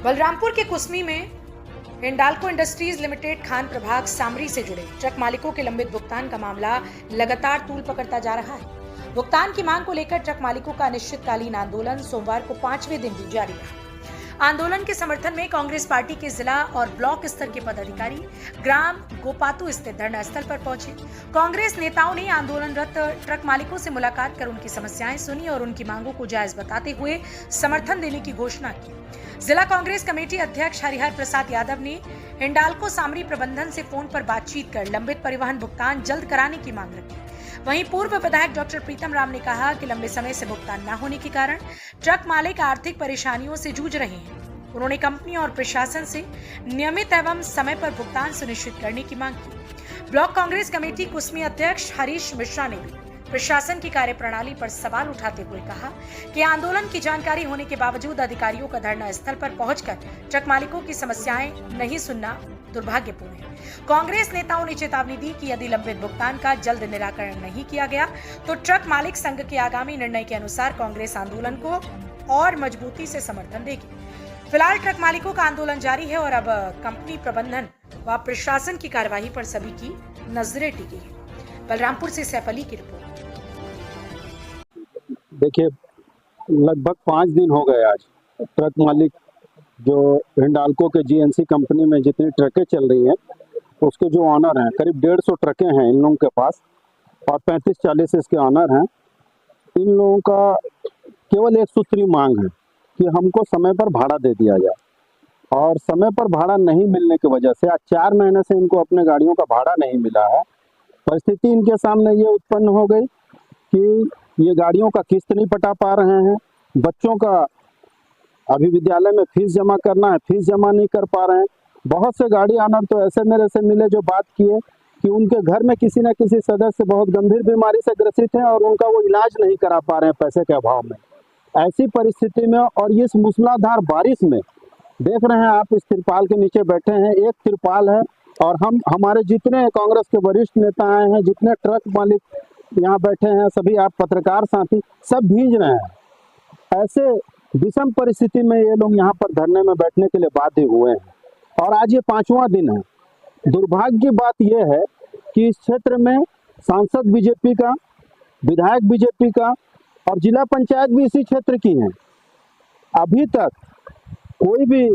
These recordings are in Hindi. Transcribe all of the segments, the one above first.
बलरामपुर के कुसमी में हिंडाल्को इंडस्ट्रीज लिमिटेड खान प्रभाग सामरी से जुड़े ट्रक मालिकों के लंबित भुगतान का मामला लगातार तूल पकड़ता जा रहा है। भुगतान की मांग को लेकर ट्रक मालिकों का अनिश्चितकालीन आंदोलन सोमवार को 5वें दिन भी जारी रहा। आंदोलन के समर्थन में कांग्रेस पार्टी के जिला और ब्लॉक स्तर के पदाधिकारी ग्राम गोपातु स्थित धरना स्थल पर पहुंचे। कांग्रेस नेताओं ने आंदोलनरत ट्रक मालिकों से मुलाकात कर उनकी समस्याएं सुनी और उनकी मांगों को जायज बताते हुए समर्थन देने की घोषणा की। जिला कांग्रेस कमेटी अध्यक्ष हरिहर प्रसाद यादव ने हिंडाल्को सामरी प्रबंधन से फोन पर बातचीत कर लंबित परिवहन भुगतान जल्द कराने की मांग रखी। वहीं पूर्व विधायक डॉक्टर प्रीतम राम ने कहा कि लंबे समय से भुगतान न होने के कारण ट्रक मालिक आर्थिक परेशानियों से जूझ रहे हैं। उन्होंने कंपनी और प्रशासन से नियमित एवं समय पर भुगतान सुनिश्चित करने की मांग की। ब्लॉक कांग्रेस कमेटी कुसमी अध्यक्ष हरीश मिश्रा ने भी प्रशासन की कार्यप्रणाली पर सवाल उठाते हुए कहा कि आंदोलन की जानकारी होने के बावजूद अधिकारियों का धरना स्थल पर पहुंचकर ट्रक मालिकों की समस्याएं नहीं सुनना दुर्भाग्यपूर्ण है। कांग्रेस नेताओं ने चेतावनी दी कि यदि लंबित भुगतान का जल्द निराकरण नहीं किया गया तो ट्रक मालिक संघ के आगामी निर्णय के अनुसार कांग्रेस आंदोलन को और मजबूती से समर्थन देगी। फिलहाल ट्रक मालिकों का आंदोलन जारी है और अब कंपनी प्रबंधन व प्रशासन की कार्यवाही पर सभी की नजरें टिकी है। बलरामपुर से सैफ अली की रिपोर्ट। देखिए, लगभग 5 दिन हो गए आज ट्रक मालिक जो हिंडाल्को के जीएनसी कंपनी में जितनी ट्रकें चल रही हैं उसके जो ऑनर हैं, करीब 150 ट्रकें हैं इन लोगों के पास और 35-40 इसके ऑनर हैं। इन लोगों का केवल एक सूत्री मांग है कि हमको समय पर भाड़ा दे दिया जाए और समय पर भाड़ा नहीं मिलने की वजह से आज 4 महीने से इनको अपने गाड़ियों का भाड़ा नहीं मिला है। परिस्थिति इनके सामने ये उत्पन्न हो गई कि ये गाड़ियों का किस्त नहीं पटा पा रहे हैं, बच्चों का अभी विद्यालय में फीस जमा करना है, फीस जमा नहीं कर पा रहे हैं। बहुत से गाड़ी ऑनर तो ऐसे मेरे से मिले जो बात किए कि उनके घर में किसी न किसी सदस्य बहुत गंभीर बीमारी से ग्रसित हैं और उनका वो इलाज नहीं करा पा रहे हैं पैसे के अभाव में। ऐसी परिस्थिति में और इस मूसलाधार बारिश में देख रहे हैं आप, इस तिरपाल के नीचे बैठे हैं, एक तिरपाल है और हमारे जितने कांग्रेस के वरिष्ठ नेता आए हैं, जितने ट्रक मालिक यहाँ बैठे हैं, सभी आप पत्रकार साथी सब भीज रहे हैं। ऐसे विषम परिस्थिति में ये लोग यहाँ पर धरने में बैठने के लिए बाध्य हुए हैं और आज ये 5वां दिन है। दुर्भाग्य की बात यह है कि इस क्षेत्र में सांसद बीजेपी का, विधायक बीजेपी का और जिला पंचायत भी इसी क्षेत्र की है। अभी तक कोई भी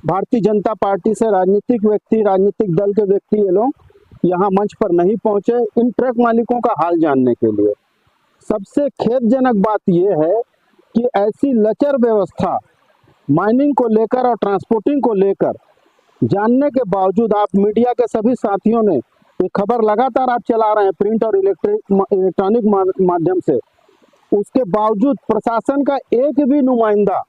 भारतीय जनता पार्टी से राजनीतिक व्यक्ति, राजनीतिक दल के व्यक्ति ये लोग यहाँ मंच पर नहीं पहुंचे इन ट्रक मालिकों का हाल जानने के लिए। सबसे खेदजनक बात यह है कि ऐसी लचर व्यवस्था माइनिंग को लेकर और ट्रांसपोर्टिंग को लेकर जानने के बावजूद आप मीडिया के सभी साथियों ने ये खबर लगातार आप चला रहे हैं प्रिंट और इलेक्ट्रॉनिक माध्यम से, उसके बावजूद प्रशासन का एक भी नुमाइंदा,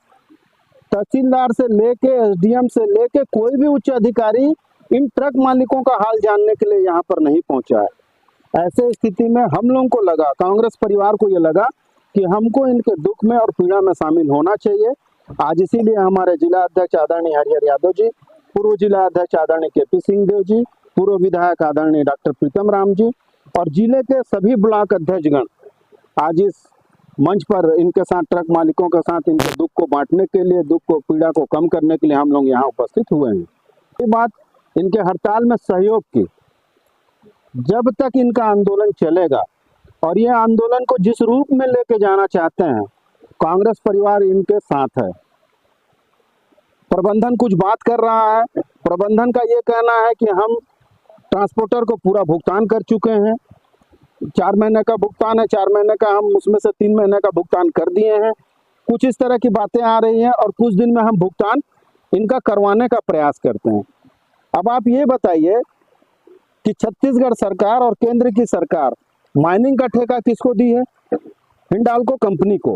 तहसीलदार से लेके एसडीएम से लेके कोई भी उच्च अधिकारी इन ट्रक मालिकों का हाल जानने के लिए यहाँ पर नहीं पहुंचा है। ऐसे स्थिति में हम लोगों को लगा, कांग्रेस परिवार को ये लगा कि हमको इनके दुख में और पीड़ा में शामिल होना चाहिए। आज इसीलिए हमारे जिला अध्यक्ष आदरणीय हरिहर यादव जी, पूर्व जिला अध्यक्ष आदरणीय केपी सिंहदेव जी, पूर्व विधायक आदरणीय डॉक्टर प्रीतम राम जी और जिले के सभी ब्लॉक अध्यक्षगण आज इस मंच पर इनके साथ, ट्रक मालिकों के साथ इनके दुख को बांटने के लिए, दुख को, पीड़ा को कम करने के लिए हम लोग यहाँ उपस्थित हुए हैं। ये बात इनके हड़ताल में सहयोग की, जब तक इनका आंदोलन चलेगा और ये आंदोलन को जिस रूप में लेके जाना चाहते हैं, कांग्रेस परिवार इनके साथ है। प्रबंधन कुछ बात कर रहा है, प्रबंधन का ये कहना है कि हम ट्रांसपोर्टर को पूरा भुगतान कर चुके हैं, 4 महीने का भुगतान है, 4 महीने का हम उसमें से 3 महीने का भुगतान कर दिए हैं। कुछ इस तरह की बातें आ रही हैं और कुछ दिन में हम भुगतान इनका करवाने का प्रयास करते हैं। अब आप ये बताइए कि छत्तीसगढ़ सरकार और केंद्र की सरकार माइनिंग का ठेका किसको दी है? हिंडाल्को कंपनी को।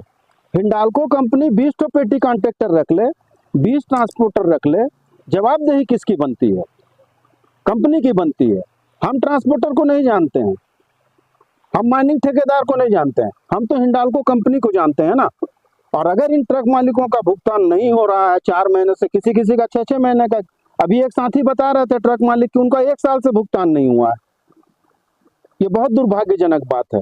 हिंडाल्को कंपनी 20 तो पेटी कॉन्ट्रैक्टर रख ले, 20 ट्रांसपोर्टर रख ले, जवाबदेही किसकी बनती है? कंपनी की बनती है। हम ट्रांसपोर्टर को नहीं जानते हैं, हम माइनिंग ठेकेदार को नहीं जानते हैं, हम तो हिंडाल्को कंपनी को जानते हैं ना। और अगर इन ट्रक मालिकों का भुगतान नहीं हो रहा है 4 महीने से, किसी का 6-6 महीने का, अभी एक साथी बता रहे थे ट्रक मालिक कि उनका 1 साल से भुगतान नहीं हुआ है। ये बहुत दुर्भाग्यजनक बात है।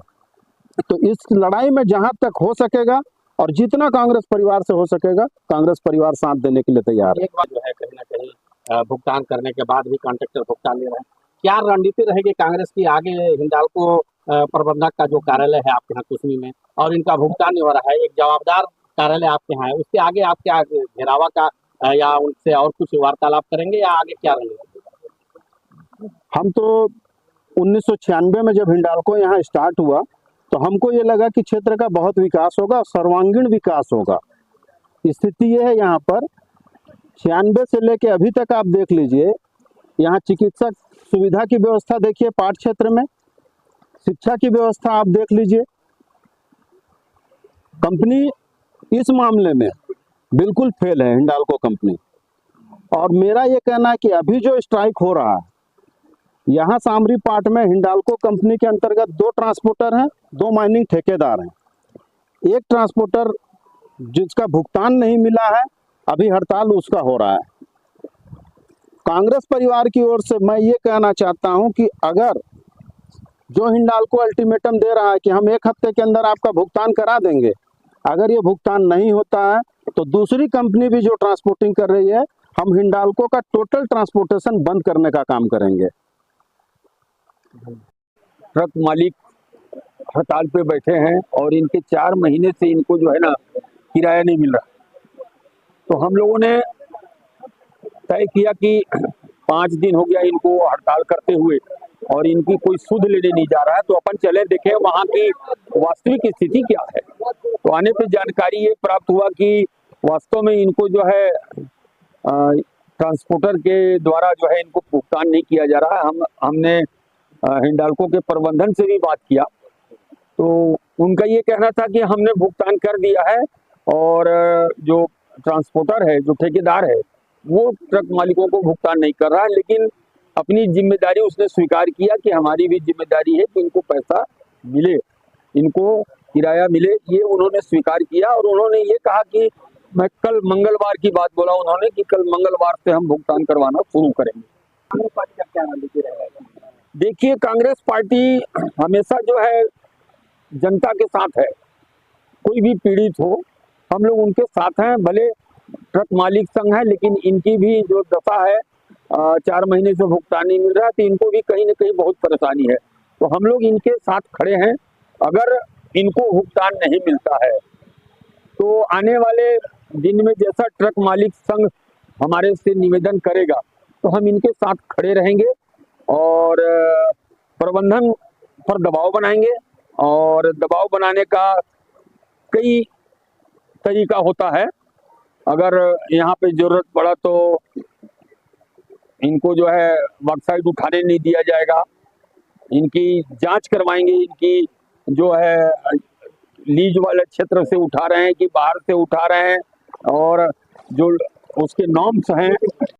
तो इस लड़ाई में जहां तक हो सकेगा और जितना कांग्रेस परिवार से हो सकेगा कांग्रेस परिवार साथ देने के लिए तैयार है। एक बात जो है कहीं ना कहीं भुगतान करने के बाद भी कॉन्ट्रैक्टर भुगतान ले रहे हैं, क्या रणनीति रहेगी कांग्रेस की आगे? हिंडाल्को प्रबंधक का जो कार्यालय है आपके यहाँ कुसमी में और इनका भुगतान नहीं हो रहा है, एक जवाबदार कार्यालय आपके यहाँ है, उसके आगे आप क्या घेरावा का या उनसे और कुछ वार्तालाप करेंगे या आगे क्या रहेगा? हम तो 1996 में जब हिंडाल्को यहाँ स्टार्ट हुआ तो हमको ये लगा कि क्षेत्र का बहुत विकास होगा, सर्वांगीण विकास होगा। स्थिति ये है यहाँ पर 96 से लेके अभी तक आप देख लीजिए, यहाँ चिकित्सा सुविधा की व्यवस्था देखिए, पाट क्षेत्र में शिक्षा की व्यवस्था आप देख लीजिए। कंपनी इस मामले में बिल्कुल फेल है, हिंडाल्को कंपनी। और मेरा ये कहना है कि अभी जो स्ट्राइक हो रहा है यहाँ सामरी पाट में हिंडाल्को कंपनी के अंतर्गत 2 ट्रांसपोर्टर हैं, 2 माइनिंग ठेकेदार हैं। एक ट्रांसपोर्टर जिसका भुगतान नहीं मिला है, अभी हड़ताल उसका हो रहा है। कांग्रेस परिवार की ओर से मैं ये कहना चाहता हूं कि अगर जो हिंडाल्को अल्टीमेटम दे रहा है कि हम 1 हफ्ते के अंदर आपका भुगतान करा देंगे, अगर ये भुगतान नहीं होता है तो दूसरी कंपनी भी जो ट्रांसपोर्टिंग कर रही है, हम हिंडाल्को का टोटल ट्रांसपोर्टेशन बंद करने का काम करेंगे। ट्रक मालिक हड़ताल पे बैठे हैं और इनके 4 महीने से इनको जो है ना किराया नहीं मिल रहा। तो हम लोगों ने तय किया कि 5 दिन हो गया इनको हड़ताल करते हुए और इनकी कोई सुध लेने नहीं जा रहा है, तो अपन चले देखें वहाँ की वास्तविक स्थिति क्या है। तो आने पे जानकारी ये प्राप्त हुआ कि वास्तव में इनको जो है ट्रांसपोर्टर के द्वारा जो है इनको भुगतान नहीं किया जा रहा है। हमने हिंडाल्को के प्रबंधन से भी बात किया तो उनका ये कहना था कि हमने भुगतान कर दिया है और जो ट्रांसपोर्टर है, जो ठेकेदार है, वो ट्रक मालिकों को भुगतान नहीं कर रहा है, लेकिन अपनी जिम्मेदारी उसने स्वीकार किया कि हमारी भी जिम्मेदारी है कि इनको पैसा मिले, इनको किराया मिले, ये उन्होंने स्वीकार किया। और उन्होंने ये कहा कि मैं कल मंगलवार की बात बोला उन्होंने कि कल मंगलवार से हम भुगतान करवाना शुरू करेंगे। कांग्रेस पार्टी का क्या रणनीति रहेगा? देखिए, कांग्रेस पार्टी हमेशा जो है जनता के साथ है, कोई भी पीड़ित हो हम लोग उनके साथ हैं। भले ट्रक मालिक संघ है, लेकिन इनकी भी जो दशा है 4 महीने से भुगतान नहीं मिल रहा, तो इनको भी कहीं ना कहीं बहुत परेशानी है। तो हम लोग इनके साथ खड़े हैं। अगर इनको भुगतान नहीं मिलता है तो आने वाले दिन में जैसा ट्रक मालिक संघ हमारे से निवेदन करेगा तो हम इनके साथ खड़े रहेंगे और प्रबंधन पर दबाव बनाएंगे। और दबाव बनाने का कई तरीका होता है। अगर यहाँ पे जरूरत पड़ा तो इनको जो है वर्कसाइट उठाने नहीं दिया जाएगा, इनकी जांच करवाएंगे, इनकी जो है लीज वाले क्षेत्र से उठा रहे हैं कि बाहर से उठा रहे हैं, और जो उसके नॉर्म्स हैं